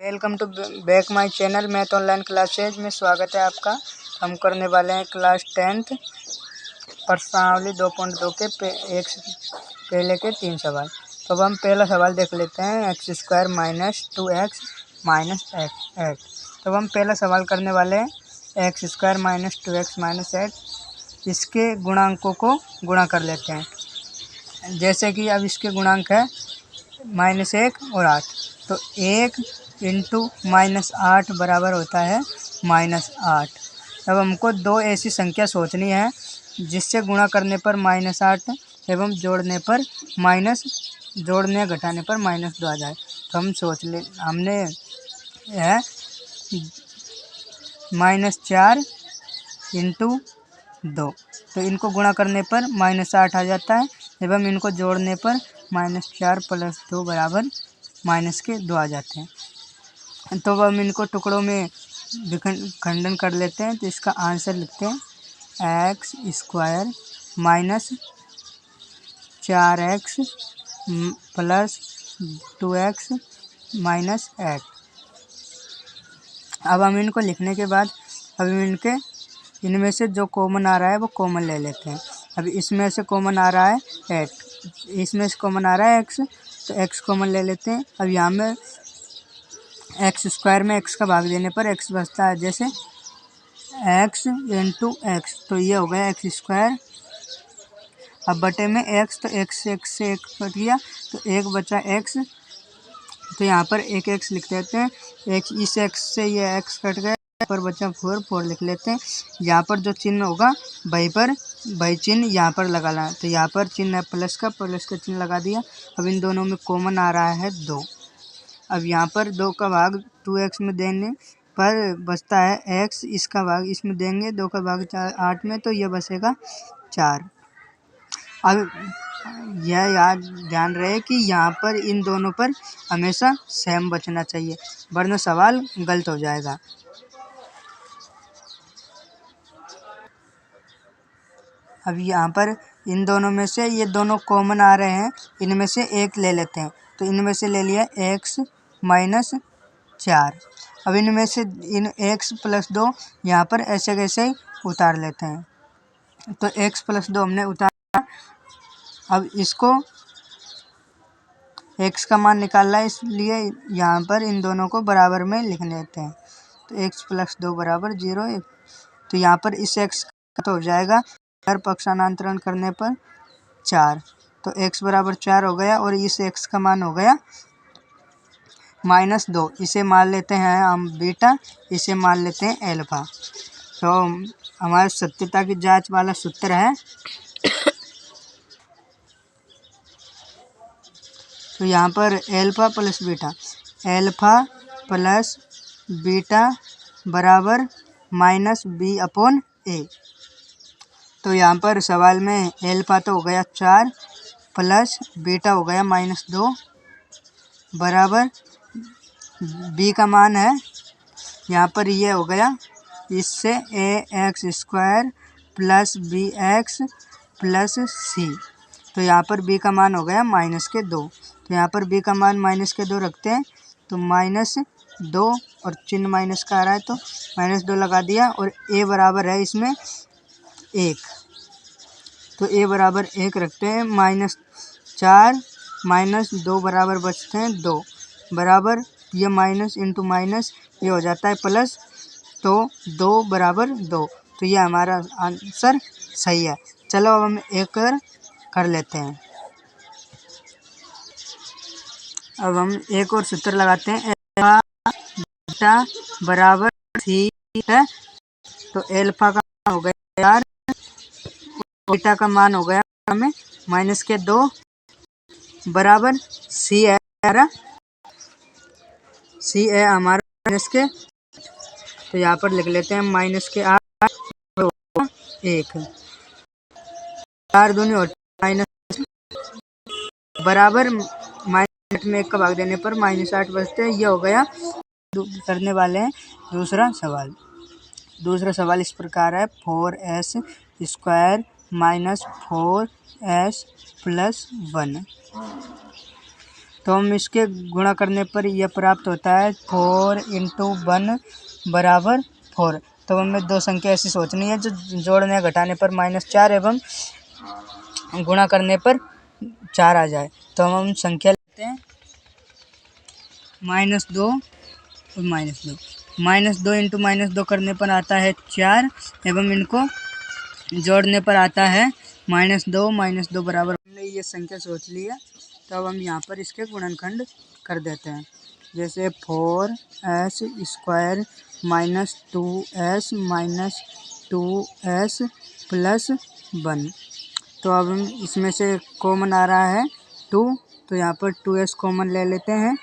Welcome to back my channel math online classes में स्वागत है आपका। हम करने वाले हैं क्लास 10th प्रश्नावली 2.2 के एक पहले के 3 सवाल। तो अब हम पहला सवाल देख लेते हैं, x square minus 2x minus 8। तो हम पहला सवाल करने वाले हैं x square minus 2x minus 8। इसके गुणांकों को गुणा कर लेते हैं। जैसे कि अब इसके गुणांक है -1 और 8, तो 1 इंटू -8 बराबर होता है -8। अब हमको दो ऐसी संख्या सोचनी है जिससे गुणा करने पर -8 एवं जोड़ने या घटाने पर -2 आ जाए। तो हम सोच ले, हमने है -4 इंटू 2, तो इनको गुणा करने पर -8 आ जाता है एवं इनको जोड़ने पर -4 + 2 बराबर -2 आ जाते हैं। तो अब हम इनको टुकड़ों में खंडन कर लेते हैं। तो इसका आंसर लिखते हैं x square minus 4x plus 2x minus 8। अब हम इनको लिखने के बाद अब इनमें से जो कॉमन आ रहा है वो कॉमन ले लेते हैं। अब इसमें से कॉमन आ रहा है 8, इसमें से कॉमन आ रहा है x, तो x कॉमन ले लेते हैं। अब यहाँ में एक्स स्क्वायर में x का भाग देने पर x बचता है, जैसे x इंटू एक्स, तो ये हो गया एक्स स्क्वायर। अब बटे में x, तो x से 1 कट गया, तो 1 बचा x, तो यहाँ पर एक x लिख देते हैं। इस x से ये x कट गया, पर बचा 4 लिख लेते हैं। यहाँ पर जो चिन्ह होगा वही चिन्ह यहाँ पर लगाना है, तो यहाँ पर चिन्ह है प्लस का चिन्ह लगा दिया। अब इन दोनों में कॉमन आ रहा है 2। अब यहाँ पर 2 का भाग 2x में देने पर बचता है x, इसका भाग इसमें देंगे 2 का भाग 8 में, तो यह बचेगा 4। अब यह ध्यान रहे कि यहाँ पर इन दोनों पर हमेशा सेम बचना चाहिए, वरना सवाल गलत हो जाएगा। अब यहाँ पर इन दोनों में से ये दोनों कॉमन आ रहे हैं, इनमें से एक ले लेते हैं। तो इनमें से ले लिया x माइनस 4। अब इनमें से x + 2 यहाँ पर ऐसे कैसे ही उतार लेते हैं। तो x + 2 हमने उतारा। अब इसको x का मान निकालना है, इसलिए यहाँ पर इन दोनों को बराबर में लिख लेते हैं। तो x + 2 बराबर 0। तो यहाँ पर इस x का तो हो जाएगा, हर पक्षांतरण करने पर 4, तो x बराबर 4 हो गया, और इस x का मान हो गया -2। इसे मान लेते हैं हम बीटा, इसे मान लेते हैं एल्फा। तो हमारे सत्यता की जांच वाला सूत्र है, तो यहाँ पर एल्फा प्लस बीटा बराबर -b/a। तो यहाँ पर सवाल में एल्फा तो हो गया 4 प्लस बीटा हो गया -2 बराबर b का मान है, यहाँ पर ये हो गया, इससे ax² + bx + c। तो यहाँ पर b का मान हो गया -2। तो यहाँ पर b का मान -2 रखते हैं, तो -2 और चिन्ह माइनस का आ रहा है, तो -2 लगा दिया, और a बराबर है इसमें 1, तो a बराबर 1 रखते हैं। -4 -2 बराबर बचते हैं 2, बराबर ये माइनस इंटू माइनस ये हो जाता है प्लस, तो 2 बराबर 2। तो ये हमारा आंसर सही है। चलो अब हम एक और कर लेते हैं। अब हम एक और सूत्र लगाते हैं, एल्फा बीटा बराबर c है। तो एल्फा का मान हो गया 4, बीटा का मान हो गया हमें -2 बराबर c है हमारा -के। तो यहाँ पर लिख लेते हैं -8 1, 4 दूनी और माइनस बराबर -8 में 1 का भाग देने पर -8 बचते हैं। ये हो गया। करने वाले हैं दूसरा सवाल इस प्रकार है, 4s² - 4s + 1। तो हम इसके गुणा करने पर यह प्राप्त होता है 4 × 1 बराबर 4। तो हमें दो संख्या ऐसी सोचनी है जो जोड़ने या घटाने पर -4 एवं गुणा करने पर 4 आ जाए। तो हम संख्या लेते हैं -2 और -2। -2 × -2 करने पर आता है 4 एवं इनको जोड़ने पर आता है -2 -2 बराबर। हमने ये संख्या सोच लिया, तो अब हम यहाँ पर इसके गुणनखंड कर देते हैं। जैसे 4s² -2s 2s + 1। तो अब हम इसमें से कॉमन आ रहा है 2, तो यहाँ पर 2s कॉमन ले लेते हैं।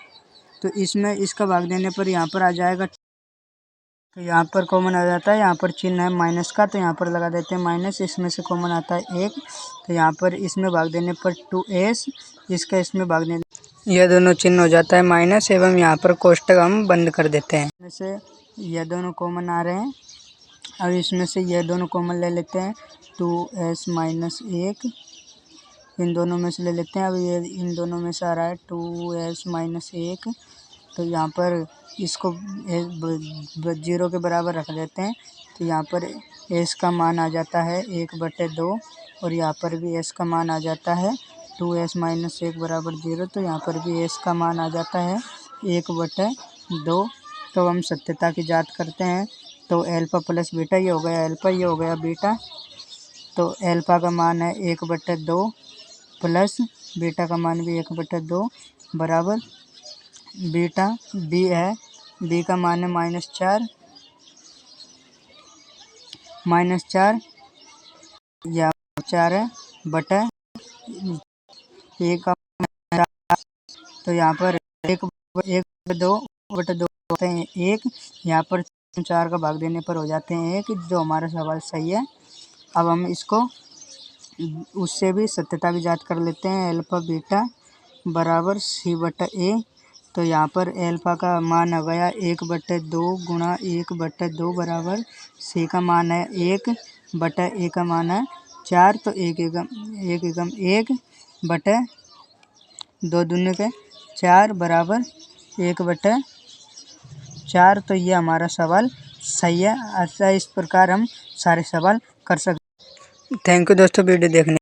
तो इसमें इसका भाग देने पर यहाँ पर आ जाएगा, तो यहाँ पर कॉमन आ जाता है। यहाँ पर चिन्ह है माइनस का, तो यहाँ पर लगा देते हैं माइनस। इसमें से कॉमन आता है 1, तो यहाँ पर इसमें भाग देने पर 2s, इसका इसमें भाग देने, यह दोनों चिन्ह हो जाता है माइनस एवं यहाँ पर कोष्टक हम बंद कर देते हैं। इसमें से यह दोनों कॉमन आ रहे हैं। अब इसमें से यह दोनों कॉमन ले लेते हैं, 2s - 1 इन दोनों में से ले लेते हैं। अब ये इन दोनों में से आ रहा है 2s - 1, तो यहाँ पर इसको 0 के बराबर रख देते हैं। तो यहाँ पर s का मान आ जाता है 1/2 और यहाँ पर भी s का मान आ जाता है 2s - 1 बराबर 0। तो यहाँ पर भी s का मान आ जाता है 1/2। तो हम सत्यता की जांच करते हैं। तो अल्फ़ा प्लस बीटा, ये हो गया अल्फ़ा, ये हो गया बीटा। तो अल्फ़ा का मान है 1/2 प्लस बीटा का मान भी 1/2 बराबर बीटा। b है, b का मान है -4 या 4 है बटा a का, तो यहाँ पर 1/2 होते हैं 1, यहाँ पर 4 का भाग देने पर हो जाते हैं 1, जो हमारा सवाल सही है। अब हम इसको उससे भी सत्यता की जांच कर लेते हैं। अल्फ़ा बीटा बराबर c/a। तो यहाँ पर अल्फ़ा का मान आ गया 1/2 गुणा 1/2 बराबर c का मान है 1/a का मान है 4। तो 1 एकम 1/2 दूनी के 4 बराबर 1/4। तो ये हमारा सवाल सही है। ऐसा इस प्रकार हम सारे सवाल कर सकते हैं। थैंक यू दोस्तों वीडियो देखने।